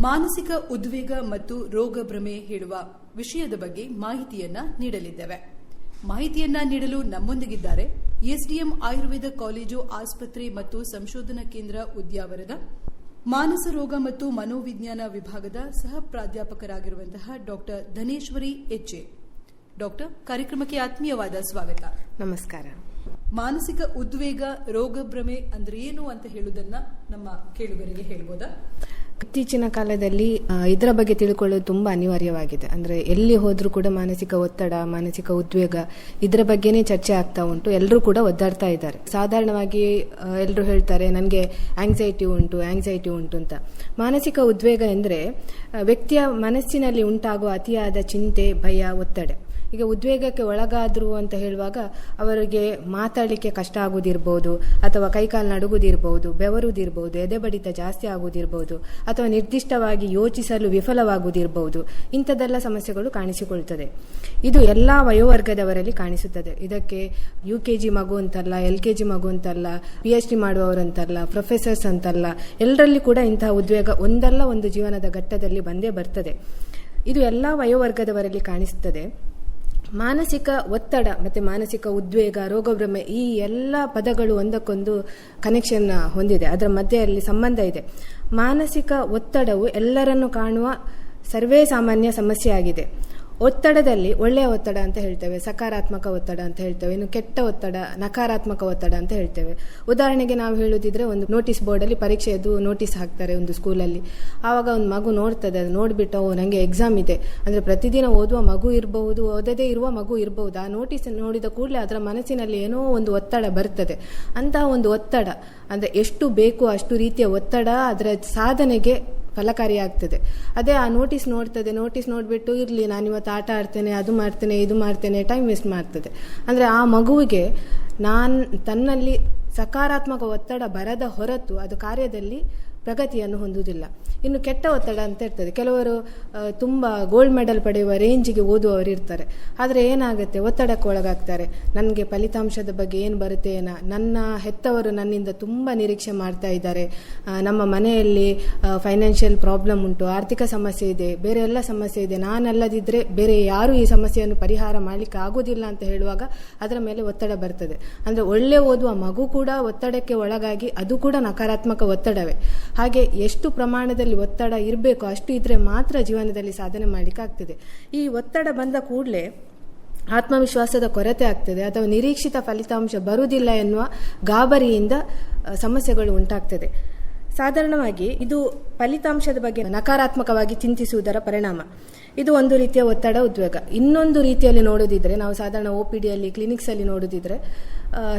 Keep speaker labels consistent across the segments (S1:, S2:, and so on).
S1: ಮಾನಸಿಕ ಉದ್ವೇಗ ಮತ್ತು ರೋಗ ಭ್ರಮೆ ಹೇಳುವ ವಿಷಯದ ಬಗ್ಗೆ ಮಾಹಿತಿಯನ್ನ ನೀಡಲಿದ್ದೇವೆ. ಮಾಹಿತಿಯನ್ನ ನೀಡಲು ನಮ್ಮೊಂದಿಗಿದ್ದಾರೆ ಎಸ್ಡಿಎಂ ಆಯುರ್ವೇದ ಕಾಲೇಜು ಆಸ್ಪತ್ರೆ ಮತ್ತು ಸಂಶೋಧನಾ ಕೇಂದ್ರ ಉದ್ಯಾವರದ ಮಾನಸ ರೋಗ ಮತ್ತು ಮನೋವಿಜ್ಞಾನ ವಿಭಾಗದ ಸಹ ಪ್ರಾಧ್ಯಾಪಕರಾಗಿರುವಂತಹ ಡಾಕ್ಟರ್ ಧನೇಶ್ವರಿ ಎಚ್ಎ. ಡಾಕ್ಟರ್, ಕಾರ್ಯಕ್ರಮಕ್ಕೆ ಆತ್ಮೀಯವಾದ ಸ್ವಾಗತ.
S2: ನಮಸ್ಕಾರ.
S1: ಮಾನಸಿಕ ಉದ್ವೇಗ, ರೋಗ ಭ್ರಮೆ ಅಂದ್ರೆ ಏನು ಅಂತ ಹೇಳುವುದನ್ನ ನಮ್ಮ ಕೇಳುಗರಿಗೆ ಹೇಳ್ಬೋದಾ?
S2: ಇತ್ತೀಚಿನ ಕಾಲದಲ್ಲಿ ಇದರ ಬಗ್ಗೆ ತಿಳ್ಕೊಳ್ಳೋದು ತುಂಬಾ ಅನಿವಾರ್ಯವಾಗಿದೆ. ಅಂದ್ರೆ ಎಲ್ಲಿ ಹೋದ್ರೂ ಕೂಡ ಮಾನಸಿಕ ಒತ್ತಡ, ಮಾನಸಿಕ ಉದ್ವೇಗ ಇದರ ಬಗ್ಗೆನೇ ಚರ್ಚೆ ಆಗ್ತಾ ಉಂಟು. ಎಲ್ಲರೂ ಕೂಡ ಒದ್ದಾಡ್ತಾ ಇದ್ದಾರೆ. ಸಾಧಾರಣವಾಗಿ ಎಲ್ಲರೂ ಹೇಳ್ತಾರೆ ನನಗೆ ಆಂಗ್ಸೈಟಿ ಉಂಟು ಅಂತ. ಮಾನಸಿಕ ಉದ್ವೇಗ ಎಂದ್ರೆ ವ್ಯಕ್ತಿಯ ಮನಸ್ಸಿನಲ್ಲಿ ಉಂಟಾಗುವ ಅತಿಯಾದ ಚಿಂತೆ, ಭಯ, ಒತ್ತಡ. ಈಗ ಉದ್ವೇಗಕ್ಕೆ ಒಳಗಾದ್ರು ಅಂತ ಹೇಳುವಾಗ ಅವರಿಗೆ ಮಾತಾಡಲಿಕ್ಕೆ ಕಷ್ಟ ಆಗುವುದಿರಬಹುದು, ಅಥವಾ ಕೈಕಾಲು ನಡುಗುವುದಿರಬಹುದು, ಬೆವರುವುದಿರಬಹುದು, ಎದೆ ಬಡಿತ ಜಾಸ್ತಿ ಆಗುವುದಿರಬಹುದು, ಅಥವಾ ನಿರ್ದಿಷ್ಟವಾಗಿ ಯೋಚಿಸಲು ವಿಫಲವಾಗುವುದಿರಬಹುದು. ಇಂಥದ್ದೆಲ್ಲ ಸಮಸ್ಯೆಗಳು ಕಾಣಿಸಿಕೊಳ್ತದೆ. ಇದು ಎಲ್ಲಾ ವಯೋವರ್ಗದವರಲ್ಲಿ ಕಾಣಿಸುತ್ತದೆ. ಇದಕ್ಕೆ UKG ಮಗು ಅಂತಲ್ಲ, LKG ಮಗು ಅಂತಲ್ಲ, PhD ಮಾಡುವವರಂತಲ್ಲ, ಪ್ರೊಫೆಸರ್ಸ್ ಅಂತಲ್ಲ, ಎಲ್ಲರಲ್ಲಿ ಕೂಡ ಇಂತಹ ಉದ್ವೇಗ ಒಂದಲ್ಲ ಒಂದು ಜೀವನದ ಘಟ್ಟದಲ್ಲಿ ಬಂದೇ ಬರ್ತದೆ. ಇದು ಎಲ್ಲಾ ವಯೋವರ್ಗದವರಲ್ಲಿ ಕಾಣಿಸುತ್ತದೆ. ಮಾನಸಿಕ ಒತ್ತಡ ಮತ್ತೆ ಮಾನಸಿಕ ಉದ್ವೇಗ, ರೋಗಭ್ರಮೆ ಈ ಎಲ್ಲ ಪದಗಳು ಒಂದಕ್ಕೊಂದು ಕನೆಕ್ಷನ್ ಹೊಂದಿದೆ. ಅದರ ಮಧ್ಯೆಯಲ್ಲಿ ಸಂಬಂಧ ಇದೆ. ಮಾನಸಿಕ ಒತ್ತಡವು ಎಲ್ಲರನ್ನು ಕಾಣುವ ಸರ್ವೇ ಸಾಮಾನ್ಯ ಸಮಸ್ಯೆ ಆಗಿದೆ. ಒತ್ತಡದಲ್ಲಿ ಒಳ್ಳೆಯ ಒತ್ತಡ ಅಂತ ಹೇಳ್ತೇವೆ, ಸಕಾರಾತ್ಮಕ ಒತ್ತಡ ಅಂತ ಹೇಳ್ತೇವೆ, ಇನ್ನು ಕೆಟ್ಟ ಒತ್ತಡ, ನಕಾರಾತ್ಮಕ ಒತ್ತಡ ಅಂತ ಹೇಳ್ತೇವೆ. ಉದಾಹರಣೆಗೆ ನಾವು ಹೇಳುತ್ತಿದ್ರೆ, ಒಂದು ನೋಟಿಸ್ ಬೋರ್ಡಲ್ಲಿ ಪರೀಕ್ಷೆಯದು ನೋಟಿಸ್ ಹಾಕ್ತಾರೆ ಒಂದು ಸ್ಕೂಲಲ್ಲಿ. ಆವಾಗ ಒಂದು ಮಗು ನೋಡ್ತದೆ, ಅದು ನೋಡ್ಬಿಟ್ಟು ನನಗೆ ಎಕ್ಸಾಮ್ ಇದೆ ಅಂದ್ರೆ ಪ್ರತಿದಿನ ಓದುವ ಮಗು ಇರಬಹುದು, ಓದದೇ ಇರುವ ಮಗು ಇರಬಹುದು. ಆ ನೋಟಿಸ್ ನೋಡಿದ ಕೂಡಲೇ ಅದರ ಮನಸ್ಸಿನಲ್ಲಿ ಏನೋ ಒಂದು ಒತ್ತಡ ಬರ್ತದೆ. ಅಂತಹ ಒಂದು ಒತ್ತಡ ಅಂದ್ರೆ ಎಷ್ಟು ಬೇಕು ಅಷ್ಟು ರೀತಿಯ ಒತ್ತಡ ಅದರ ಸಾಧನೆಗೆ ಫಲಕಾರಿಯಾಗ್ತದೆ. ಅದೇ ಆ ನೋಟಿಸ್ ನೋಡ್ತದೆ, ನೋಟಿಸ್ ನೋಡ್ಬಿಟ್ಟು ಇರ್ಲಿ ನಾನಿವತ್ತು ಆಟ ಆಡ್ತೇನೆ, ಅದು ಮಾಡ್ತೇನೆ, ಇದು ಮಾಡ್ತೇನೆ, ಟೈಮ್ ವೇಸ್ಟ್ ಮಾಡ್ತದೆ. ಅಂದ್ರೆ ಆ ಮಗುವಿಗೆ ತನ್ನಲ್ಲಿ ಸಕಾರಾತ್ಮಕ ಒತ್ತಡ ಬರದ ಹೊರತು ಅದು ಕಾರ್ಯದಲ್ಲಿ ಪ್ರಗತಿಯನ್ನು ಹೊಂದುವುದಿಲ್ಲ. ಇನ್ನು ಕೆಟ್ಟ ಒತ್ತಡ ಅಂತ ಇರ್ತದೆ. ಕೆಲವರು ತುಂಬಾ ಗೋಲ್ಡ್ ಮೆಡಲ್ ಪಡೆಯುವ ರೇಂಜಿಗೆ ಓದುವವರು ಇರ್ತಾರೆ. ಆದರೆ ಏನಾಗುತ್ತೆ, ಒತ್ತಡಕ್ಕೆ ಒಳಗಾಗ್ತಾರೆ. ನನಗೆ ಫಲಿತಾಂಶದ ಬಗ್ಗೆ ಏನು ಬರುತ್ತೆ ಏನೋ, ನನ್ನ ಹೆತ್ತವರು ನನ್ನಿಂದ ತುಂಬಾ ನಿರೀಕ್ಷೆ ಮಾಡ್ತಾ ಇದ್ದಾರೆ, ನಮ್ಮ ಮನೆಯಲ್ಲಿ ಫೈನಾನ್ಷಿಯಲ್ ಪ್ರಾಬ್ಲಮ್ ಉಂಟು, ಆರ್ಥಿಕ ಸಮಸ್ಯೆ ಇದೆ, ಬೇರೆ ಎಲ್ಲ ಸಮಸ್ಯೆ ಇದೆ, ನಾನಲ್ಲದಿದ್ರೆ ಬೇರೆ ಯಾರು ಈ ಸಮಸ್ಯೆಯನ್ನು ಪರಿಹಾರ ಮಾಡಲಿಕ್ಕೆ ಆಗೋದಿಲ್ಲ ಅಂತ ಹೇಳುವಾಗ ಅದರ ಮೇಲೆ ಒತ್ತಡ ಬರ್ತದೆ. ಅಂದ್ರೆ ಒಳ್ಳೆ ಓದುವ ಮಗು ಕೂಡ ಒತ್ತಡಕ್ಕೆ ಒಳಗಾಗಿ ಅದು ಕೂಡ ನಕಾರಾತ್ಮಕ ಒತ್ತಡವೇ. ಹಾಗೆ ಎಷ್ಟು ಪ್ರಮಾಣದಲ್ಲಿ ಒತ್ತಡ ಇರಬೇಕು ಅಷ್ಟು ಇದ್ರೆ ಮಾತ್ರ ಜೀವನದಲ್ಲಿ ಸಾಧನೆ ಮಾಡಲಿಕ್ಕೆ ಆಗ್ತದೆ. ಈ ಒತ್ತಡ ಬಂದ ಕೂಡಲೇ ಆತ್ಮವಿಶ್ವಾಸದ ಕೊರತೆ ಆಗ್ತದೆ, ಅಥವಾ ನಿರೀಕ್ಷಿತ ಫಲಿತಾಂಶ ಬರುವುದಿಲ್ಲ ಎನ್ನುವ ಗಾಬರಿಯಿಂದ ಸಮಸ್ಯೆಗಳು ಉಂಟಾಗ್ತದೆ. ಸಾಧಾರಣವಾಗಿ ಇದು ಫಲಿತಾಂಶದ ಬಗ್ಗೆ ನಕಾರಾತ್ಮಕವಾಗಿ ಚಿಂತಿಸುವುದರ ಪರಿಣಾಮ. ಇದು ಒಂದು ರೀತಿಯ ಒತ್ತಡ, ಉದ್ವೇಗ. ಇನ್ನೊಂದು ರೀತಿಯಲ್ಲಿ ನೋಡೋದಿದ್ರೆ, ನಾವು ಸಾಧಾರಣ OPDಯಲ್ಲಿ, ಕ್ಲಿನಿಕ್ಸ್ ಅಲ್ಲಿ ನೋಡೋದಿದ್ರೆ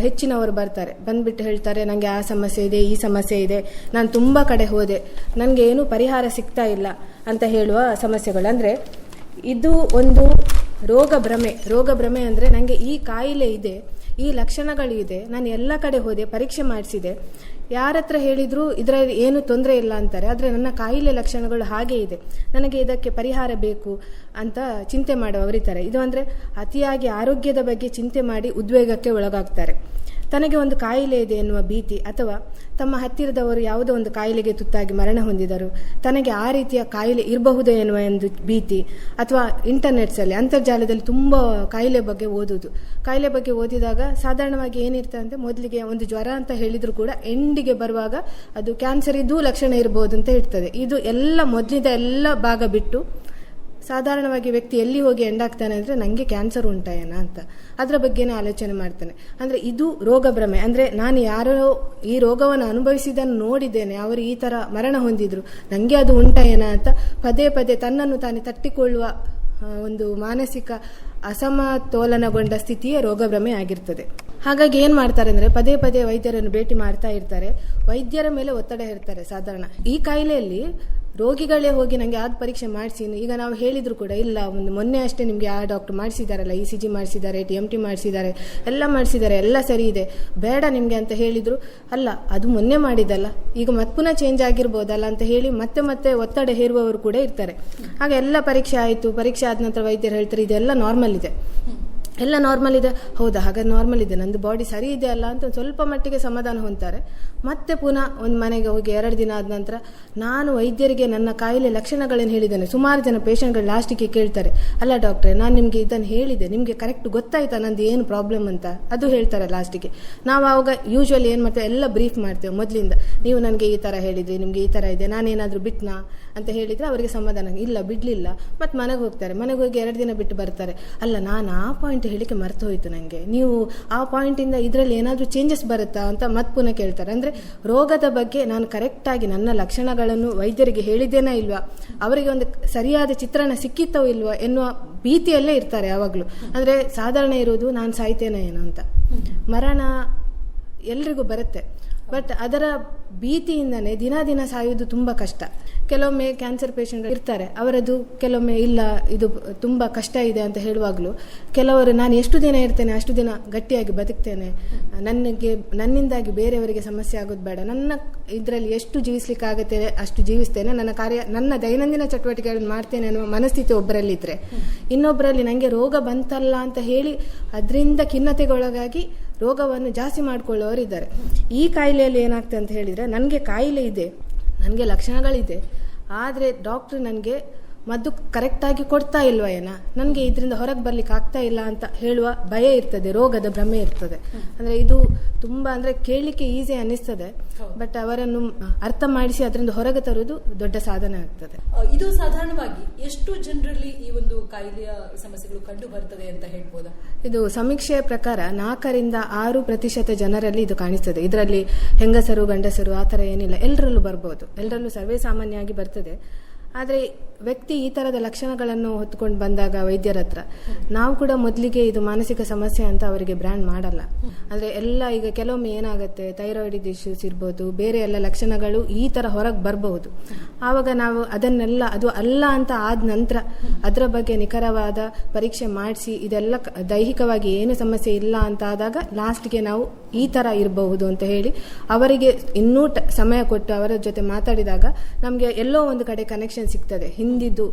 S2: ಹೆಚ್ಚಿನವರು ಬರ್ತಾರೆ, ಬಂದ್ಬಿಟ್ಟು ಹೇಳ್ತಾರೆ ನನಗೆ ಆ ಸಮಸ್ಯೆ ಇದೆ, ಈ ಸಮಸ್ಯೆ ಇದೆ, ನಾನು ತುಂಬಾ ಕಡೆ ಹೋದೆ, ನನಗೆ ಏನು ಪರಿಹಾರ ಸಿಗ್ತಾ ಇಲ್ಲ ಅಂತ ಹೇಳುವ ಸಮಸ್ಯೆಗಳು. ಅಂದ್ರೆ ಇದು ಒಂದು ರೋಗ ಭ್ರಮೆ ಅಂದ್ರೆ ನನಗೆ ಈ ಕಾಯಿಲೆ ಇದೆ, ಈ ಲಕ್ಷಣಗಳು ಇದೆ, ನಾನು ಎಲ್ಲ ಕಡೆ ಹೋದೆ, ಪರೀಕ್ಷೆ ಮಾಡಿಸಿದೆ, ಯಾರ ಹತ್ರ ಹೇಳಿದ್ರು ಇದರಲ್ಲಿ ಏನು ತೊಂದರೆ ಇಲ್ಲ ಅಂತಾರೆ, ಆದರೆ ನನ್ನ ಕಾಯಿಲೆ ಲಕ್ಷಣಗಳು ಹಾಗೆ ಇದೆ, ನನಗೆ ಇದಕ್ಕೆ ಪರಿಹಾರ ಬೇಕು ಅಂತ ಚಿಂತೆ ಮಾಡುವವರಿದ್ದಾರೆ. ಇದು ಅಂದ್ರೆ ಅತಿಯಾಗಿ ಆರೋಗ್ಯದ ಬಗ್ಗೆ ಚಿಂತೆ ಮಾಡಿ ಉದ್ವೇಗಕ್ಕೆ ಒಳಗಾಗ್ತಾರೆ. ತನಗೆ ಒಂದು ಕಾಯಿಲೆ ಇದೆ ಎನ್ನುವ ಭೀತಿ, ಅಥವಾ ತಮ್ಮ ಹತ್ತಿರದವರು ಯಾವುದೋ ಒಂದು ಕಾಯಿಲೆಗೆ ತುತ್ತಾಗಿ ಮರಣ ಹೊಂದಿದರು, ತನಗೆ ಆ ರೀತಿಯ ಕಾಯಿಲೆ ಇರಬಹುದು ಎನ್ನುವ ಒಂದು ಭೀತಿ, ಅಥವಾ ಇಂಟರ್ನೆಟ್ಸಲ್ಲಿ, ಅಂತರ್ಜಾಲದಲ್ಲಿ ತುಂಬ ಕಾಯಿಲೆ ಬಗ್ಗೆ ಓದುವುದು. ಕಾಯಿಲೆ ಬಗ್ಗೆ ಓದಿದಾಗ ಸಾಧಾರಣವಾಗಿ ಏನಿರ್ತದೆ ಅಂದ್ರೆ, ಮೊದಲಿಗೆ ಒಂದು ಜ್ವರ ಅಂತ ಹೇಳಿದ್ರು ಕೂಡ ಎಂಡಿಗೆ ಬರುವಾಗ ಅದು ಕ್ಯಾನ್ಸರ್ ಇದ್ದು ಲಕ್ಷಣ ಇರಬಹುದು ಅಂತ ಇರ್ತದೆ. ಇದು ಎಲ್ಲ ಮೊದಲಿದ ಎಲ್ಲ ಭಾಗ ಬಿಟ್ಟು ಸಾಧಾರಣವಾಗಿ ವ್ಯಕ್ತಿ ಎಲ್ಲಿ ಹೋಗಿ ಎಂಡಾಗ್ತಾನೆ ಅಂದ್ರೆ ನನಗೆ ಕ್ಯಾನ್ಸರ್ ಉಂಟಾಯೇನ ಅಂತ ಅದರ ಬಗ್ಗೆನೇ ಆಲೋಚನೆ ಮಾಡ್ತಾನೆ. ಅಂದ್ರೆ ಇದು ರೋಗ ಭ್ರಮೆ. ಅಂದ್ರೆ ನಾನು ಯಾರೋ ಈ ರೋಗವನ್ನು ಅನುಭವಿಸಿದನ್ನು ನೋಡಿದ್ದೇನೆ, ಅವರು ಈ ತರ ಮರಣ ಹೊಂದಿದ್ರು, ನನಗೆ ಅದು ಉಂಟಾಯೇನ ಅಂತ ಪದೇ ಪದೇ ತನ್ನನ್ನು ತಾನೇ ತಟ್ಟಿಕೊಳ್ಳುವ ಒಂದು ಮಾನಸಿಕ ಅಸಮತೋಲನಗೊಂಡ ಸ್ಥಿತಿಯೇ ರೋಗಭ್ರಮೆ ಆಗಿರ್ತದೆ. ಹಾಗಾಗಿ ಏನ್ ಮಾಡ್ತಾರೆ ಅಂದ್ರೆ, ಪದೇ ಪದೇ ವೈದ್ಯರನ್ನು ಭೇಟಿ ಮಾಡ್ತಾ ಇರ್ತಾರೆ, ವೈದ್ಯರ ಮೇಲೆ ಒತ್ತಡ ಹೇರ್ತಾರೆ. ಸಾಧಾರಣ ಈ ಕಾಯಿಲೆಯಲ್ಲಿ ರೋಗಿಗಳೇ ಹೋಗಿ ನನಗೆ ಆದ ಪರೀಕ್ಷೆ ಮಾಡಿಸಿ, ಈಗ ನಾವು ಹೇಳಿದ್ರು ಕೂಡ ಇಲ್ಲ, ಒಂದು ಮೊನ್ನೆ ಅಷ್ಟೇ ನಿಮ್ಗೆ ಆ ಡಾಕ್ಟರ್ ಮಾಡಿಸಿದಾರಲ್ಲ, ECG ಮಾಡಿಸಿದ್ದಾರೆ, TMT ಮಾಡಿಸಿದ್ದಾರೆ, ಎಲ್ಲ ಮಾಡಿಸಿದ್ದಾರೆ, ಎಲ್ಲ ಸರಿ ಇದೆ, ಬೇಡ ನಿಮ್ಗೆ ಅಂತ ಹೇಳಿದ್ರು. ಅಲ್ಲ, ಅದು ಮೊನ್ನೆ ಮಾಡಿದಲ್ಲ, ಈಗ ಮತ್ತೆ ಪುನಃ ಚೇಂಜ್ ಆಗಿರ್ಬೋದಲ್ಲ ಅಂತ ಹೇಳಿ ಮತ್ತೆ ಮತ್ತೆ ಒತ್ತಡ ಹೇರುವವರು ಕೂಡ ಇರ್ತಾರೆ. ಹಾಗೆ ಎಲ್ಲ ಪರೀಕ್ಷೆ ಆಯಿತು, ಪರೀಕ್ಷೆ ಆದ ನಂತರ ವೈದ್ಯರು ಹೇಳ್ತಾರೆ ಇದೆಲ್ಲ ನಾರ್ಮಲ್ ಇದೆ, ಎಲ್ಲ ನಾರ್ಮಲ್ ಇದೆ, ಹೌದಾ ಹಾಗಾದ್ರೆ ನಾರ್ಮಲ್ ಇದೆ, ನಂದು ಬಾಡಿ ಸರಿ ಇದೆ ಅಲ್ಲ ಅಂತ ಸ್ವಲ್ಪ ಮಟ್ಟಿಗೆ ಸಮಾಧಾನ ಹೊಂತಾರೆ. ಮತ್ತೆ ಪುನಃ ಒಂದು ಮನೆಗೆ ಹೋಗಿ 2 ದಿನ ಆದ ನಂತರ ನಾನು ವೈದ್ಯರಿಗೆ ನನ್ನ ಕಾಯಿಲೆ ಲಕ್ಷಣಗಳನ್ನು ಹೇಳಿದ್ದೇನೆ. ಸುಮಾರು ಜನ ಪೇಷಂಟ್ಗಳು ಲಾಸ್ಟಿಗೆ ಕೇಳ್ತಾರೆ, ಅಲ್ಲ ಡಾಕ್ಟ್ರೆ ನಾನು ನಿಮಗೆ ಇದನ್ನು ಹೇಳಿದೆ, ನಿಮಗೆ ಕರೆಕ್ಟ್ ಗೊತ್ತಾಯ್ತಾ ನಂದು ಏನು ಪ್ರಾಬ್ಲಮ್ ಅಂತ, ಅದು ಹೇಳ್ತಾರೆ ಲಾಸ್ಟಿಗೆ. ನಾವು ಆವಾಗ ಯೂಶ್ವಲಿ ಏನು ಮಾಡ್ತೇವೆ, ಎಲ್ಲ ಬ್ರೀಫ್ ಮಾಡ್ತೇವೆ ಮೊದಲಿಂದ. ನೀವು ನನಗೆ ಈ ಥರ ಹೇಳಿದ್ರಿ, ನಿಮಗೆ ಈ ಥರ ಇದೆ, ನಾನೇನಾದರೂ ಬಿಟ್ನಾ ಅಂತ ಹೇಳಿದರೆ ಅವರಿಗೆ ಸಮಾಧಾನ, ಇಲ್ಲ ಬಿಡಲಿಲ್ಲ. ಮತ್ತು ಮನೆಗೆ ಹೋಗ್ತಾರೆ, ಮನೆಗೆ ಹೋಗಿ 2 ದಿನ ಬಿಟ್ಟು ಬರ್ತಾರೆ, ಅಲ್ಲ ನಾನು ಆ ಪಾಯಿಂಟ್ ಹೇಳಿಕೆ ಮರ್ತು ಹೋಯ್ತು ನನಗೆ, ನೀವು ಆ ಪಾಯಿಂಟಿಂದ ಇದರಲ್ಲಿ ಏನಾದರೂ ಚೇಂಜಸ್ ಬರುತ್ತಾ ಅಂತ ಮತ್ತೆ ಪುನಃ ಕೇಳ್ತಾರೆ. ಅಂದರೆ ರೋಗದ ಬಗ್ಗೆ ನಾನು ಕರೆಕ್ಟಾಗಿ ನನ್ನ ಲಕ್ಷಣಗಳನ್ನು ವೈದ್ಯರಿಗೆ ಹೇಳಿದ್ದೇನಾ ಇಲ್ವಾ, ಅವರಿಗೆ ಒಂದು ಸರಿಯಾದ ಚಿತ್ರಣ ಸಿಕ್ಕಿತ್ತೋ ಇಲ್ವಾ ಎನ್ನುವ ಭೀತಿಯಲ್ಲೇ ಇರ್ತಾರೆ ಯಾವಾಗಲೂ. ಅಂದರೆ ಸಾಧಾರಣ ಇರುವುದು ನಾನು ಸಾಯ್ತೇನೆ ಏನೋ ಅಂತ. ಮರಣ ಎಲ್ರಿಗೂ ಬರುತ್ತೆ, ಬಟ್ ಅದರ ಭೀತಿಯಿಂದನೇ ದಿನ ಸಾಯುವುದು ತುಂಬ ಕಷ್ಟ. ಕೆಲವೊಮ್ಮೆ ಕ್ಯಾನ್ಸರ್ ಪೇಷಂಟ್ ಇರ್ತಾರೆ, ಅವರದು ಕೆಲವೊಮ್ಮೆ ಇಲ್ಲ ಇದು ತುಂಬ ಕಷ್ಟ ಇದೆ ಅಂತ ಹೇಳುವಾಗಲೂ ಕೆಲವರು ನಾನು ಎಷ್ಟು ದಿನ ಇರ್ತೇನೆ ಅಷ್ಟು ದಿನ ಗಟ್ಟಿಯಾಗಿ ಬದುಕ್ತೇನೆ, ನನ್ನಿಂದಾಗಿ ಬೇರೆಯವರಿಗೆ ಸಮಸ್ಯೆ ಆಗೋದು ಬೇಡ, ನನ್ನ ಇದರಲ್ಲಿ ಎಷ್ಟು ಜೀವಿಸ್ಲಿಕ್ಕಾಗತ್ತೆ ಅಷ್ಟು ಜೀವಿಸ್ತೇನೆ, ನನ್ನ ದೈನಂದಿನ ಚಟುವಟಿಕೆಗಳನ್ನು ಮಾಡ್ತೇನೆ ಅನ್ನುವ ಮನಸ್ಥಿತಿ ಒಬ್ಬರಲ್ಲಿದ್ದರೆ, ಇನ್ನೊಬ್ಬರಲ್ಲಿ ನನಗೆ ರೋಗ ಬಂತಲ್ಲ ಅಂತ ಹೇಳಿ ಅದರಿಂದ ಖಿನ್ನತೆಗೊಳಗಾಗಿ ರೋಗವನ್ನು ಜಾಸ್ತಿ ಮಾಡಿಕೊಳ್ಳುವವರಿದ್ದಾರೆ. ಈ ಕಾಯಿಲೆಯಲ್ಲಿ ಏನಾಗ್ತದೆ ಅಂತ ಹೇಳಿದರೆ, ನನಗೆ ಕಾಯಿಲೆ ಇದೆ, ನನಗೆ ಲಕ್ಷಣಗಳಿದೆ, ಆದರೆ ಡಾಕ್ಟ್ರು ನನಗೆ ಮದ್ದು ಕರೆಕ್ಟಾಗಿ ಕೊಡ್ತಾ ಇಲ್ವ ಏನೋ, ನನಗೆ ಇದರಿಂದ ಹೊರಗೆ ಬರ್ಲಿಕ್ಕೆ ಆಗ್ತಾ ಇಲ್ಲ ಅಂತ ಹೇಳುವ ಭಯ ಇರ್ತದೆ, ರೋಗದ ಭ್ರಮೆ ಇರ್ತದೆ. ಅಂದರೆ ಇದು ತುಂಬ ಅಂದರೆ ಕೇಳಲಿಕ್ಕೆ ಈಸಿ ಅನ್ನಿಸ್ತದೆ, ಬಟ್ ಅವರನ್ನು ಅರ್ಥ ಮಾಡಿಸಿ ಅದರಿಂದ ಹೊರಗೆ ತರುವುದು ದೊಡ್ಡ ಸಾಧನೆ ಆಗ್ತದೆ.
S1: ಇದು ಸಾಧಾರಣವಾಗಿ ಎಷ್ಟು ಜನರಲ್ಲಿ ಈ ಒಂದು ಕಾಯಿಲೆಯ ಸಮಸ್ಯೆಗಳು ಕಂಡು ಬರ್ತದೆ ಅಂತ ಹೇಳ್ಬೋದಾ?
S2: ಇದು ಸಮೀಕ್ಷೆಯ ಪ್ರಕಾರ 4-6% ಜನರಲ್ಲಿ ಇದು ಕಾಣಿಸ್ತದೆ. ಇದರಲ್ಲಿ ಹೆಂಗಸರು ಗಂಡಸರು ಆ ಥರ ಏನಿಲ್ಲ, ಎಲ್ಲರಲ್ಲೂ ಬರ್ಬೋದು, ಎಲ್ಲರಲ್ಲೂ ಸರ್ವೇ ಸಾಮಾನ್ಯವಾಗಿ ಬರ್ತದೆ. ಆದರೆ ವ್ಯಕ್ತಿ ಈ ಥರದ ಲಕ್ಷಣಗಳನ್ನು ಹೊತ್ಕೊಂಡು ಬಂದಾಗ ವೈದ್ಯರ ಹತ್ರ ನಾವು ಕೂಡ ಮೊದಲಿಗೆ ಇದು ಮಾನಸಿಕ ಸಮಸ್ಯೆ ಅಂತ ಅವರಿಗೆ ಬ್ರ್ಯಾಂಡ್ ಮಾಡಲ್ಲ. ಅಂದರೆ ಎಲ್ಲ ಈಗ ಕೆಲವೊಮ್ಮೆ ಏನಾಗುತ್ತೆ, ಥೈರಾಯ್ಡ್ ಇಶ್ಯೂಸ್ ಇರ್ಬೋದು, ಬೇರೆ ಎಲ್ಲ ಲಕ್ಷಣಗಳು ಈ ಥರ ಹೊರಗೆ ಬರಬಹುದು. ಆವಾಗ ನಾವು ಅದನ್ನೆಲ್ಲ ಅದು ಅಲ್ಲ ಅಂತ ಆದ ನಂತರ ಅದರ ಬಗ್ಗೆ ನಿಖರವಾದ ಪರೀಕ್ಷೆ ಮಾಡಿಸಿ ಇದೆಲ್ಲ ದೈಹಿಕವಾಗಿ ಏನು ಸಮಸ್ಯೆ ಇಲ್ಲ ಅಂತ ಆದಾಗ ಲಾಸ್ಟ್ಗೆ ನಾವು ಈ ಥರ ಇರಬಹುದು ಅಂತ ಹೇಳಿ ಅವರಿಗೆ ಇನ್ನೂ ಸಮಯ ಕೊಟ್ಟು ಅವರ ಜೊತೆ ಮಾತಾಡಿದಾಗ ನಮಗೆ ಎಲ್ಲೋ ಒಂದು ಕಡೆ ಕನೆಕ್ಷನ್ ಸಿಗ್ತದೆ. ಹಿಂದಿದ್ದು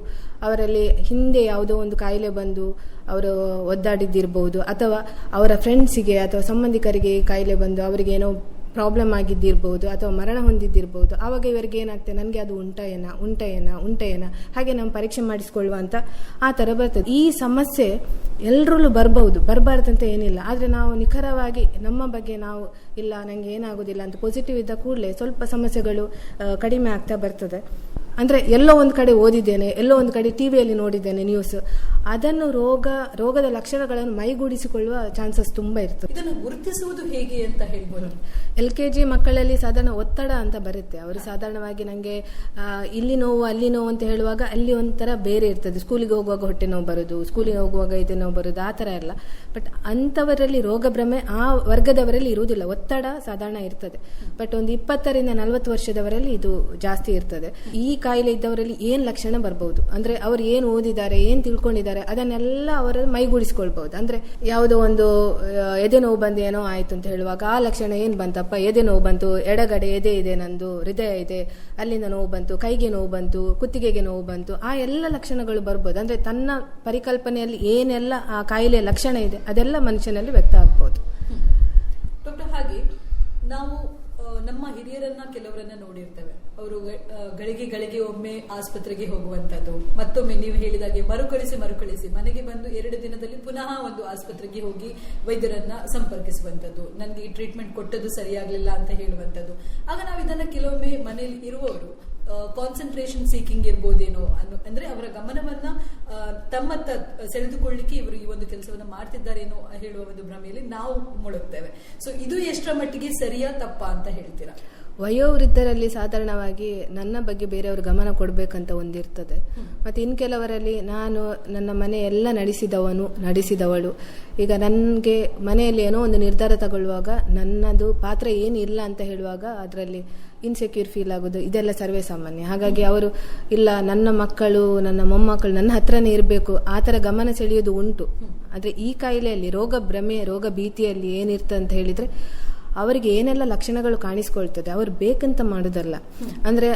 S2: ಅವರಲ್ಲಿ ಹಿಂದೆ ಯಾವುದೋ ಒಂದು ಕಾಯಿಲೆ ಬಂದು ಅವರು ಒದ್ದಾಡಿದ್ದಿರ್ಬೋದು, ಅಥವಾ ಅವರ ಫ್ರೆಂಡ್ಸಿಗೆ ಅಥವಾ ಸಂಬಂಧಿಕರಿಗೆ ಕಾಯಿಲೆ ಬಂದು ಅವರಿಗೆ ಏನೋ ಪ್ರಾಬ್ಲಮ್ ಆಗಿದ್ದಿರ್ಬೋದು, ಅಥವಾ ಮರಣ ಹೊಂದಿದ್ದಿರ್ಬೋದು. ಆವಾಗ ಇವರಿಗೆ ಏನಾಗ್ತದೆ, ನನಗೆ ಅದು ಉಂಟೇನ ಹಾಗೆ ನಾವು ಪರೀಕ್ಷೆ ಮಾಡಿಸ್ಕೊಳ್ಳುವ ಅಂತ ಆ ಥರ ಬರ್ತದೆ. ಈ ಸಮಸ್ಯೆ ಎಲ್ಲರಲ್ಲೂ ಬರಬಹುದು, ಬರಬಾರ್ದಂತ ಏನಿಲ್ಲ. ಆದರೆ ನಾವು ನಿಖರವಾಗಿ ನಮ್ಮ ಬಗ್ಗೆ ನಾವು ಇಲ್ಲ ನನಗೆ ಏನಾಗೋದಿಲ್ಲ ಅಂತ ಪಾಸಿಟಿವ್ ಇದ್ದ ಕೂಡಲೇ ಸ್ವಲ್ಪ ಸಮಸ್ಯೆಗಳು ಕಡಿಮೆ ಆಗ್ತಾ ಬರ್ತದೆ. ಅಂದರೆ ಎಲ್ಲೋ ಒಂದು ಕಡೆ ಓದಿದ್ದೇನೆ, ಎಲ್ಲೋ ಒಂದು ಕಡೆ ಟಿವಿಯಲ್ಲಿ ನೋಡಿದ್ದೇನೆ ನ್ಯೂಸ್, ಅದನ್ನು ರೋಗದ ಲಕ್ಷಣಗಳನ್ನು ಮೈಗೂಡಿಸಿಕೊಳ್ಳುವ ಚಾನ್ಸಸ್ ತುಂಬ ಇರ್ತದೆ.
S1: ಇದನ್ನು ಗುರುತಿಸುವುದು ಹೇಗೆ ಅಂತ ಹೇಳ್ಬೋದು?
S2: LKG ಮಕ್ಕಳಲ್ಲಿ ಸಾಧಾರಣ ಒತ್ತಡ ಅಂತ ಬರುತ್ತೆ. ಅವರು ಸಾಧಾರಣವಾಗಿ ನನಗೆ ಇಲ್ಲಿ ನೋವು ಅಲ್ಲಿ ನೋವು ಅಂತ ಹೇಳುವಾಗ ಅಲ್ಲಿ ಒಂಥರ ಬೇರೆ ಇರ್ತದೆ. ಸ್ಕೂಲಿಗೆ ಹೋಗುವಾಗ ಹೊಟ್ಟೆ ನೋವು ಬರೋದು, ಸ್ಕೂಲಿಗೆ ಹೋಗುವಾಗ ಇದು ನೋವು ಬರೋದು, ಆ ಥರ ಎಲ್ಲ. ಬಟ್ ಅಂಥವರಲ್ಲಿ ರೋಗ ಭ್ರಮೆ ಆ ವರ್ಗದವರಲ್ಲಿ ಇರುವುದಿಲ್ಲ. ಒತ್ತಡ ಸಾಧಾರಣ ಇರ್ತದೆ, ಬಟ್ ಒಂದು 20-40 ವರ್ಷದವರಲ್ಲಿ ಇದು ಜಾಸ್ತಿ ಇರ್ತದೆ. ಈ ಕಾಯಿಲೆ ಇದ್ದವರಲ್ಲಿ ಏನು ಲಕ್ಷಣ ಬರ್ಬೋದು ಅಂದರೆ ಅವರು ಏನು ಓದಿದ್ದಾರೆ, ಏನು ತಿಳ್ಕೊಂಡಿದ್ದಾರೆ, ಅದನ್ನೆಲ್ಲ ಅವರು ಮೈಗೂಡಿಸ್ಕೊಳ್ಬಹುದು. ಅಂದರೆ ಯಾವುದೋ ಒಂದು ಎದೆ ನೋವು ಬಂದು ಏನೋ ಆಯ್ತು ಅಂತ ಹೇಳುವಾಗ ಆ ಲಕ್ಷಣ ಏನು ಬಂತಪ್ಪ, ಎದೆ ನೋವು ಬಂತು, ಎಡಗಡೆ ಎದೆ ಇದೆ, ನಂದು ಹೃದಯ ಇದೆ, ಅಲ್ಲಿಂದ ನೋವು ಬಂತು, ಕೈಗೆ ನೋವು ಬಂತು, ಕುತ್ತಿಗೆಗೆ ನೋವು ಬಂತು, ಆ ಎಲ್ಲ ಲಕ್ಷಣಗಳು ಬರ್ಬೋದು. ಅಂದರೆ ತನ್ನ ಪರಿಕಲ್ಪನೆಯಲ್ಲಿ ಏನೆಲ್ಲ ಆ ಕಾಯಿಲೆಯ ಲಕ್ಷಣ ಇದೆ ಅದೆಲ್ಲ ಮನುಷ್ಯನಲ್ಲಿ ವ್ಯಕ್ತ ಆಗ್ಬೋದು.
S1: ಡಾಕ್ಟರ್, ಹಾಗೆ ನಾವು ನಮ್ಮ ಹಿರಿಯರನ್ನ ಕೆಲವರನ್ನ ನೋಡಿರ್ತೇವೆ, ಅವರು ಗಳಿಗೆ ಒಮ್ಮೆ ಆಸ್ಪತ್ರೆಗೆ ಹೋಗುವಂತದ್ದು, ಮತ್ತೊಮ್ಮೆ ನೀವು ಹೇಳಿದಾಗೆ ಮರುಕಳಿಸಿ ಮನೆಗೆ ಬಂದು 2 ದಿನದಲ್ಲಿ ಪುನಃ ಒಂದು ಆಸ್ಪತ್ರೆಗೆ ಹೋಗಿ ವೈದ್ಯರನ್ನ ಸಂಪರ್ಕಿಸುವಂತದ್ದು, ನನಗೆ ಈ ಟ್ರೀಟ್ಮೆಂಟ್ ಕೊಟ್ಟದ್ದು ಸರಿಯಾಗ್ಲಿಲ್ಲ ಅಂತ ಹೇಳುವಂತದ್ದು. ಆಗ ನಾವು ಇದನ್ನ ಕೆಲವೊಮ್ಮೆ ಮನೆಯಲ್ಲಿ ಇರುವವರು ಕಾನ್ಸಂಟ್ರೇಷನ್ ಸೀಕಿಂಗ್ ಇರ್ಬೋದೇನೋ ಅಂದ್ರೆ ಅವರ ಗಮನವನ್ನ ತಮ್ಮತ್ತ ಸೆಳೆದುಕೊಳ್ಳಿಕ್ಕೆ ಇವರು ಈ ಒಂದು ಕೆಲಸವನ್ನ ಮಾಡ್ತಿದ್ದಾರೇನೋ ಹೇಳುವ ಒಂದು ಭ್ರಮೆಯಲ್ಲಿ ನಾವು ಮುಳುಗ್ತೇವೆ. ಸೊ ಇದು ಎಷ್ಟರ ಮಟ್ಟಿಗೆ ಸರಿಯಾ ತಪ್ಪಾ ಅಂತ ಹೇಳ್ತೀರಾ?
S2: ವಯೋವೃದ್ಧರಲ್ಲಿ ಸಾಧಾರಣವಾಗಿ ನನ್ನ ಬಗ್ಗೆ ಬೇರೆಯವರು ಗಮನ ಕೊಡಬೇಕಂತ ಒಂದಿರ್ತದೆ. ಮತ್ತು ಇನ್ನು ಕೆಲವರಲ್ಲಿ ನಾನು ನನ್ನ ಮನೆ ಎಲ್ಲ ನಡೆಸಿದವಳು, ಈಗ ನನಗೆ ಮನೆಯಲ್ಲಿ ಏನೋ ಒಂದು ನಿರ್ಧಾರ ತಗೊಳ್ಳುವಾಗ ನನ್ನದು ಪಾತ್ರ ಏನಿಲ್ಲ ಅಂತ ಹೇಳುವಾಗ ಅದರಲ್ಲಿ ಇನ್ಸೆಕ್ಯೂರ್ ಫೀಲ್ ಆಗೋದು, ಇದೆಲ್ಲ ಸರ್ವೇ ಸಾಮಾನ್ಯ. ಹಾಗಾಗಿ ಅವರು ಇಲ್ಲ ನನ್ನ ಮಕ್ಕಳು ನನ್ನ ಮೊಮ್ಮಕ್ಕಳು ನನ್ನ ಹತ್ರನೇ ಇರಬೇಕು ಆ ಥರ ಗಮನ ಸೆಳೆಯೋದು ಉಂಟು. ಆದರೆ ಈ ಕಾಯಿಲೆಯಲ್ಲಿ ರೋಗ ಭ್ರಮೆ, ರೋಗ ಭೀತಿಯಲ್ಲಿ ಏನಿರ್ತದೆ ಅಂತ ಹೇಳಿದರೆ ಅವರಿಗೆ ಏನೆಲ್ಲ ಲಕ್ಷಣಗಳು ಕಾಣಿಸ್ಕೊಳ್ತದೆ ಅವರು ಬೇಕಂತ ಮಾಡೋದಲ್ಲ. ಅಂದರೆ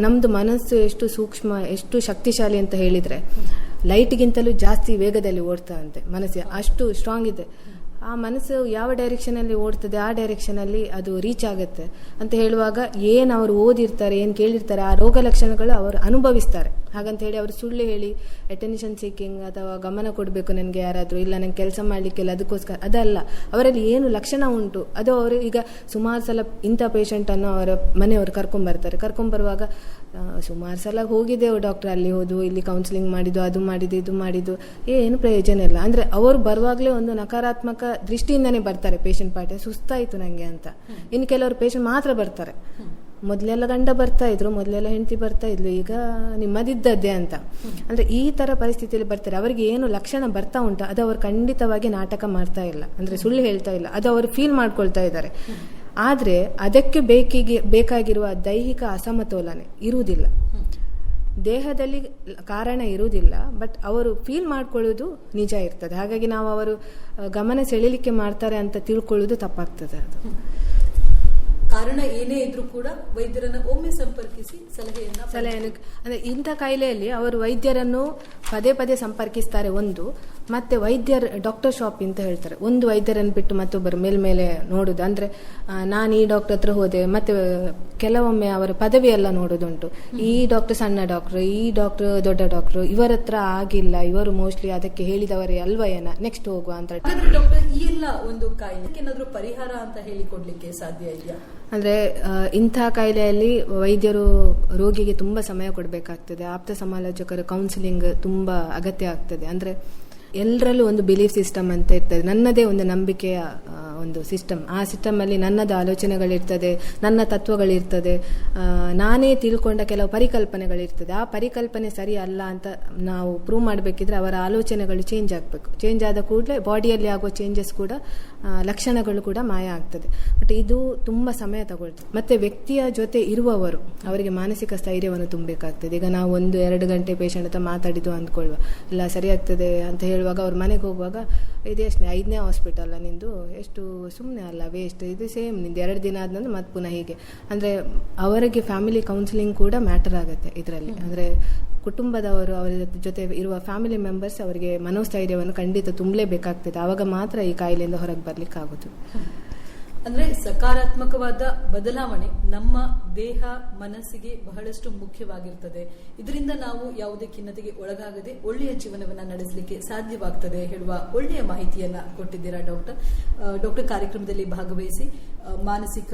S2: ನಮ್ಮದು ಮನಸ್ಸು ಎಷ್ಟು ಸೂಕ್ಷ್ಮ, ಎಷ್ಟು ಶಕ್ತಿಶಾಲಿ ಅಂತ ಹೇಳಿದರೆ ಲೈಟ್ಗಿಂತಲೂ ಜಾಸ್ತಿ ವೇಗದಲ್ಲಿ ಓಡ್ತಾವಂತೆ ಮನಸ್ಸು, ಅಷ್ಟು ಸ್ಟ್ರಾಂಗ್ ಇದೆ. ಆ ಮನಸ್ಸು ಯಾವ ಡೈರೆಕ್ಷನ್ ಅಲ್ಲಿ ಓಡ್ತದೆ ಆ ಡೈರೆಕ್ಷನ್ ಅಲ್ಲಿ ಅದು ರೀಚ್ ಆಗುತ್ತೆ ಅಂತ ಹೇಳುವಾಗ ಏನ್ ಅವರು ಓದಿರ್ತಾರೆ, ಏನ್ ಕೇಳಿರ್ತಾರೆ, ಆ ರೋಗ ಲಕ್ಷಣಗಳು ಅವರು ಅನುಭವಿಸ್ತಾರೆ. ಹಾಗಂತ ಹೇಳಿ ಅವರು ಸುಳ್ಳು ಹೇಳಿ ಅಟೆನ್ಷನ್ ಸೀಕಿಂಗ್ ಅಥವಾ ಗಮನ ಕೊಡಬೇಕು ನನಗೆ ಯಾರಾದ್ರೂ, ಇಲ್ಲ ನಂಗೆ ಕೆಲಸ ಮಾಡ್ಲಿಕ್ಕಿಲ್ಲ ಅದಕ್ಕೋಸ್ಕರ, ಅದಲ್ಲ. ಅವರಲ್ಲಿ ಏನು ಲಕ್ಷಣ ಉಂಟು ಅದು ಅವರು ಈಗ ಸುಮಾರು ಸಲ ಇಂಥ ಪೇಷಂಟ್ ಅನ್ನು ಅವರ ಮನೆಯವರು ಕರ್ಕೊಂಡ್ಬರುವಾಗ ಸುಮಾರು ಸಲ ಹೋಗಿದ್ದೆವು ಡಾಕ್ಟರ್, ಅಲ್ಲಿ ಹೋದು ಇಲ್ಲಿ ಕೌನ್ಸಿಲಿಂಗ್ ಮಾಡಿದ್ದು, ಅದು ಮಾಡಿದ್ದು ಇದು ಮಾಡಿದ್ದು, ಏನು ಪ್ರಯೋಜನ ಇಲ್ಲ. ಅಂದ್ರೆ ಅವರು ಬರುವಾಗಲೇ ಒಂದು ನಕಾರಾತ್ಮಕ ದೃಷ್ಟಿಯಿಂದನೇ ಬರ್ತಾರೆ. ಪೇಷಂಟ್ ಪಾರ್ಟಿ ಸುಸ್ತಾಯ್ತು ನಂಗೆ ಅಂತ. ಇನ್ನು ಕೆಲವರು ಪೇಷಂಟ್ ಮಾತ್ರ ಬರ್ತಾರೆ. ಮೊದಲೆಲ್ಲ ಗಂಡ ಬರ್ತಾ ಇದ್ರು, ಮೊದಲೆಲ್ಲ ಹೆಂಡತಿ ಬರ್ತಾ ಇದ್ಲು, ಈಗ ನಿಮ್ಮದಿದ್ದದ್ದೇ ಅಂತ. ಅಂದ್ರೆ ಈ ತರ ಪರಿಸ್ಥಿತಿಯಲ್ಲಿ ಬರ್ತಾರೆ. ಅವರಿಗೆ ಏನು ಲಕ್ಷಣ ಬರ್ತಾ ಉಂಟು ಅದು ಅವರು ಖಂಡಿತವಾಗಿ ನಾಟಕ ಮಾಡ್ತಾ ಇಲ್ಲ, ಅಂದ್ರೆ ಸುಳ್ಳು ಹೇಳ್ತಾ ಇಲ್ಲ, ಅದು ಅವರು ಫೀಲ್ ಮಾಡ್ಕೊಳ್ತಾ ಇದ್ದಾರೆ. ಆದ್ರೆ ಅದಕ್ಕೆ ಬೇಕಾಗಿರುವ ದೈಹಿಕ ಅಸಮತೋಲನೆ ಇರುವುದಿಲ್ಲ, ದೇಹದಲ್ಲಿ ಕಾರಣ ಇರುವುದಿಲ್ಲ, ಬಟ್ ಅವರು ಫೀಲ್ ಮಾಡ್ಕೊಳ್ಳೋದು ನಿಜ ಇರ್ತದೆ. ಹಾಗಾಗಿ ನಾವು ಅವರು ಗಮನ ಸೆಳೆಯಲಿಕ್ಕೆ ಮಾಡ್ತಾರೆ ಅಂತ ತಿಳ್ಕೊಳ್ಳೋದು ತಪ್ಪಾಗ್ತದೆ. ಅದು
S1: ಕಾರಣ ಏನೇ ಇದ್ರೂ ಕೂಡ ವೈದ್ಯರನ್ನ ಒಮ್ಮೆ ಸಂಪರ್ಕಿಸಿ ಸಲಹೆಯನ್ನು
S2: ಅಂದ್ರೆ ಇಂಥ ಕಾಯಿಲೆಯಲ್ಲಿ ಅವರು ವೈದ್ಯರನ್ನು ಪದೇ ಪದೇ ಸಂಪರ್ಕಿಸ್ತಾರೆ ಒಂದು. ಮತ್ತೆ ಡಾಕ್ಟರ್ ಶಾಪ್ ಅಂತ ಹೇಳ್ತಾರೆ, ಒಂದು ವೈದ್ಯರನ್ನು ಬಿಟ್ಟು ಮತ್ತೊಬ್ಬರು ಮೇಲ್ಮೇಲೆ ನೋಡುದು. ಅಂದ್ರೆ ನಾನು ಈ ಡಾಕ್ಟರ್ ಹತ್ರ ಹೋದೆ, ಮತ್ತೆ ಕೆಲವೊಮ್ಮೆ ಅವರ ಪದವಿ ಎಲ್ಲ ನೋಡೋದುಂಟು. ಈ ಡಾಕ್ಟರ್ ಸಣ್ಣ ಡಾಕ್ಟರ್, ಈ ಡಾಕ್ಟರ್ ದೊಡ್ಡ ಡಾಕ್ಟರ್, ಇವರ ಹತ್ರ ಆಗಿಲ್ಲ, ಇವರು ಮೋಸ್ಟ್ಲಿ ಅದಕ್ಕೆ ಹೇಳಿದವರೇ ಅಲ್ವಯನ, ನೆಕ್ಸ್ಟ್ ಹೋಗುವ ಅಂತ.
S1: ಡಾಕ್ಟರ್, ಈ ಎಲ್ಲ ಒಂದು ಕಾಯಿಲೆಗೆ ಏನಾದ್ರೂ ಪರಿಹಾರ ಅಂತ ಹೇಳಿಕೊಡ್ಲಿಕ್ಕೆ ಸಾಧ್ಯ ಇದೆಯಾ?
S2: ಅಂದ್ರೆ ಇಂಥ ಕಾಯಿಲೆಯಲ್ಲಿ ವೈದ್ಯರು ರೋಗಿಗೆ ತುಂಬಾ ಸಮಯ ಕೊಡಬೇಕಾಗ್ತದೆ. ಆಪ್ತ ಸಮಾಲೋಚಕರ ಕೌನ್ಸಿಲಿಂಗ್ ತುಂಬಾ ಅಗತ್ಯ ಆಗ್ತದೆ. ಅಂದ್ರೆ ಎಲ್ಲರಲ್ಲೂ ಒಂದು ಬಿಲೀಫ್ ಸಿಸ್ಟಮ್ ಅಂತ ಇರ್ತದೆ, ನನ್ನದೇ ಒಂದು ನಂಬಿಕೆಯ ಒಂದು ಸಿಸ್ಟಮ್. ಆ ಸಿಸ್ಟಮ್ ಅಲ್ಲಿ ನನ್ನದ ಆಲೋಚನೆಗಳಿರ್ತದೆ, ನನ್ನ ತತ್ವಗಳಿರ್ತದೆ, ನಾನೇ ತಿಳ್ಕೊಂಡ ಕೆಲವು ಪರಿಕಲ್ಪನೆಗಳಿರ್ತದೆ. ಆ ಪರಿಕಲ್ಪನೆ ಸರಿ ಅಲ್ಲ ಅಂತ ನಾವು ಪ್ರೂವ್ ಮಾಡಬೇಕಿದ್ರೆ ಅವರ ಆಲೋಚನೆಗಳು ಚೇಂಜ್ ಆಗಬೇಕು. ಚೇಂಜ್ ಆದ ಕೂಡಲೇ ಬಾಡಿಯಲ್ಲಿ ಆಗುವ ಚೇಂಜಸ್ ಕೂಡ, ಲಕ್ಷಣಗಳು ಕೂಡ ಮಾಯ ಆಗ್ತದೆ. ಬಟ್ ಇದು ತುಂಬಾ ಸಮಯ ತಗೊಳ್ತದೆ. ಮತ್ತೆ ವ್ಯಕ್ತಿಯ ಜೊತೆ ಇರುವವರು ಅವರಿಗೆ ಮಾನಸಿಕ ಸ್ಥೈರ್ಯವನ್ನು ತುಂಬಬೇಕಾಗ್ತದೆ. ಈಗ ನಾವು 1-2 ಗಂಟೆ ಪೇಷಂಟ್ ಹತ್ರ ಮಾತಾಡಿದ್ದು ಅಂದ್ಕೊಳ್ಳುವ, ಇಲ್ಲ ಸರಿ ಆಗ್ತದೆ ಅಂತ ಹೇಳುವಾಗ ಅವ್ರ ಮನೆಗೆ ಹೋಗುವಾಗ ಇದು ಎಷ್ಟು 5ನೇ ಹಾಸ್ಪಿಟಲ್ ನಿಂದು, ಎಷ್ಟು ಸುಮ್ಮನೆ ಅಲ್ಲ, ವೇಸ್ಟ್, ಇದು ಸೇಮ್ ನಿಂದು 2 ದಿನ ಆದ್ಮೇಲೆ ಮತ್ತೆ ಪುನಃ ಹೀಗೆ. ಅಂದ್ರೆ ಅವರಿಗೆ ಫ್ಯಾಮಿಲಿ ಕೌನ್ಸಿಲಿಂಗ್ ಕೂಡ ಮ್ಯಾಟರ್ ಆಗುತ್ತೆ ಇದರಲ್ಲಿ. ಅಂದ್ರೆ ಕುಟುಂಬದವರು, ಅವರ ಜೊತೆ ಇರುವ ಫ್ಯಾಮಿಲಿ ಮೆಂಬರ್ಸ್ ಅವರಿಗೆ ಮನೋಸ್ಥೈರ್ಯವನ್ನು ಖಂಡಿತ ತುಂಬಲೇಬೇಕಾಗ್ತದೆ. ಆವಾಗ ಮಾತ್ರ ಈ ಕಾಯಿಲೆಯಿಂದ ಹೊರಗೆ ಬರ್ಲಿಕ್ಕೆ ಆಗುದು.
S1: ಅಂದ್ರೆ ಸಕಾರಾತ್ಮಕವಾದ ಬದಲಾವಣೆ ನಮ್ಮ ದೇಹ ಮನಸ್ಸಿಗೆ ಬಹಳಷ್ಟು ಮುಖ್ಯವಾಗಿರ್ತದೆ. ಇದರಿಂದ ನಾವು ಯಾವುದೇ ಖಿನ್ನತೆಗೆ ಒಳಗಾಗದೆ ಒಳ್ಳೆಯ ಜೀವನವನ್ನ ನಡೆಸಲಿಕ್ಕೆ ಸಾಧ್ಯವಾಗ್ತದೆ ಹೇಳುವ ಒಳ್ಳೆಯ ಮಾಹಿತಿಯನ್ನ ಕೊಟ್ಟಿದ್ದೀರಾ ಡಾಕ್ಟರ್. ಕಾರ್ಯಕ್ರಮದಲ್ಲಿ ಭಾಗವಹಿಸಿ ಮಾನಸಿಕ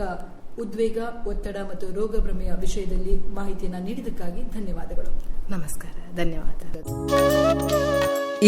S1: ಉದ್ವೇಗ, ಒತ್ತಡ ಮತ್ತು ರೋಗ ಭ್ರಮೆಯ ವಿಷಯದಲ್ಲಿ ಮಾಹಿತಿಯನ್ನ ನೀಡಿದ್ದಕ್ಕಾಗಿ ಧನ್ಯವಾದಗಳು.
S2: ನಮಸ್ಕಾರ, ಧನ್ಯವಾದ.